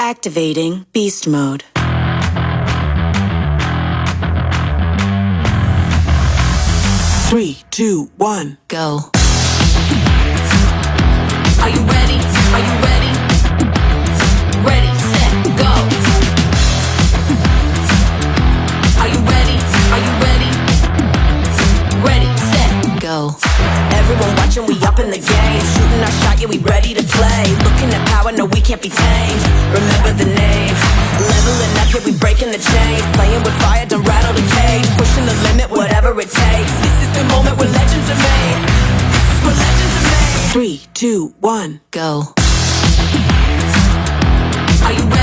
Activating beast mode. Three, two, one, go. Are you ready? Are you ready? Ready, set, go. Are you ready? Are you ready? Ready, set, go. Everyone watching, we up in the game. Shooting our shot, yeah, we ready to play. Looking at power, no, we can't be tamed. Remember the name. Leveling up, yeah, we breaking the chains. Playing with fire, don't rattle the cage. Pushing the limit, whatever it takes. This is the moment where legends are made. This is where legends are made. 3, 2, 1, go. Are you ready?